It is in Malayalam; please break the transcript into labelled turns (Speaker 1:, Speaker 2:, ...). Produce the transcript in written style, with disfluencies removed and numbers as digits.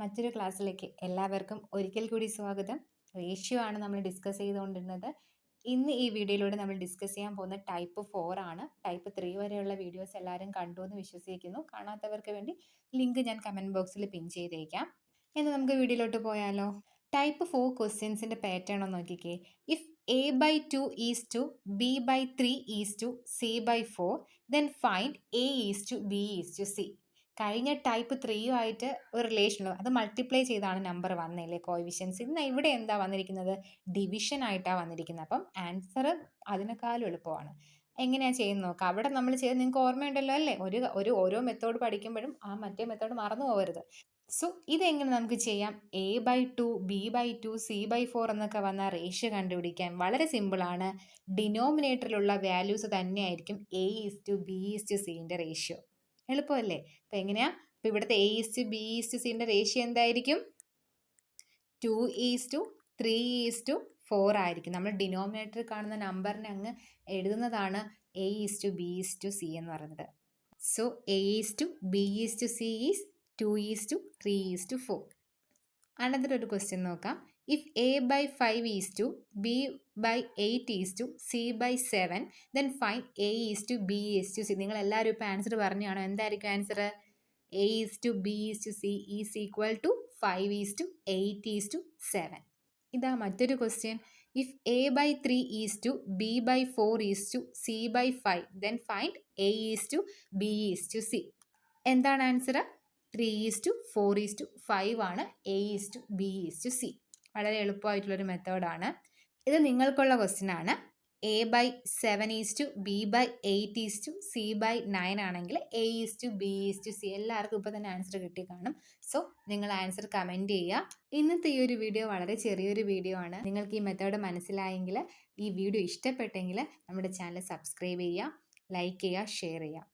Speaker 1: മറ്റൊരു ക്ലാസ്സിലേക്ക് എല്ലാവർക്കും ഒരിക്കൽ കൂടി സ്വാഗതം. റേഷ്യോ ആണ് നമ്മൾ ഡിസ്കസ് ചെയ്തുകൊണ്ടിരുന്നത്. ഇന്ന് ഈ വീഡിയോയിലൂടെ നമ്മൾ ഡിസ്കസ് ചെയ്യാൻ പോകുന്ന ടൈപ്പ് 4 ആണ്. ടൈപ്പ് 3 വരെയുള്ള വീഡിയോസ് എല്ലാവരും കണ്ടു എന്ന് വിശ്വസിക്കുന്നു. കാണാത്തവർക്ക് വേണ്ടി ലിങ്ക് ഞാൻ കമൻറ്റ് ബോക്സിൽ പിൻ ചെയ്തേക്കാം. എന്ന് നമുക്ക് വീഡിയോയിലോട്ട് പോയാലോ? ടൈപ്പ് 4 ക്വസ്റ്റ്യൻസിൻ്റെ പാറ്റേൺ ഒന്ന് നോക്കിക്കേ. If A/2 is to B/3 is to C/4 then find A is to B is to C. കഴിഞ്ഞ ടൈപ്പ് 3 ഒരു റിലേഷനുള്ളൂ, അത് മൾട്ടിപ്ലൈ ചെയ്താണ് നമ്പർ വന്നില്ലേ കോഎഫിഷ്യൻസ്. ഇന്ന് ഇവിടെ എന്താ വന്നിരിക്കുന്നത്? ഡിവിഷൻ ആയിട്ടാണ് വന്നിരിക്കുന്നത്. അപ്പം ആൻസർ അതിനേക്കാളും എളുപ്പമാണ്. എങ്ങനെയാണ് ചെയ്യുന്നത് നോക്കാം. അവിടെ നമ്മൾ ചെയ്ത് നിങ്ങൾക്ക് ഓർമ്മയുണ്ടല്ലോ അല്ലേ? ഓരോ മെത്തേഡ് പഠിക്കുമ്പോഴും ആ മറ്റേ മെത്തേഡ് മറന്നു പോകരുത്. സോ ഇതെങ്ങനെ നമുക്ക് ചെയ്യാം? A/2 B/2 C/4 എന്നൊക്കെ വന്ന റേഷ്യോ കണ്ടുപിടിക്കാൻ വളരെ സിമ്പിളാണ്. ഡിനോമിനേറ്ററിലുള്ള വാല്യൂസ് തന്നെയായിരിക്കും A/B/Cൻ്റെ റേഷ്യോ. എളുപ്പമല്ലേ? അപ്പം എങ്ങനെയാ? അപ്പം ഇവിടുത്തെ A/B/Cൻ്റെ റേഷ്യോ എന്തായിരിക്കും? 2:3:4 ആയിരിക്കും. നമ്മൾ ഡിനോമിനേറ്റർ കാണുന്ന നമ്പറിനെ അങ്ങ് എഴുതുന്നതാണ് A/B/C എന്ന് പറയുന്നത്. So A/B/C is 2:3:4. അനന്തരം ഒരു ക്വസ്റ്റ്യൻ നോക്കാം. If A/5 is to B/8 is to C/7 then find A is to B is to C. നിങ്ങൾ എല്ലാവരും ഇപ്പോൾ ആൻസർ പറഞ്ഞാണോ? എന്തായിരിക്കും answer? A is to B is to C is equal to 5 is to 8 is to 7. ഇതാ മറ്റൊരു question. If A/3 is to B/4 is to C/5 then find A is to B is to C. എന്താണ് ആൻസർ? 3:4:5 ആണ് A/B/C. വളരെ എളുപ്പമായിട്ടുള്ളൊരു മെത്തേഡാണ്. ഇത് നിങ്ങൾക്കുള്ള ക്വസ്റ്റ്യൻ ആണ്. A/7 is to B/8 is to C/9 ആണെങ്കിൽ A is to B is to C. എല്ലാവർക്കും ഇപ്പോൾ തന്നെ ആൻസർ കിട്ടി കാണും. സോ നിങ്ങൾ ആൻസർ കമൻറ്റ് ചെയ്യുക. ഇന്നത്തെ ഈ ഒരു വീഡിയോ വളരെ ചെറിയൊരു വീഡിയോ ആണ്. നിങ്ങൾക്ക് ഈ മെത്തേഡ് മനസ്സിലായെങ്കിൽ, ഈ വീഡിയോ ഇഷ്ടപ്പെട്ടെങ്കിൽ നമ്മുടെ ചാനൽ സബ്സ്ക്രൈബ് ചെയ്യുക, ലൈക്ക് ചെയ്യുക, ഷെയർ ചെയ്യുക.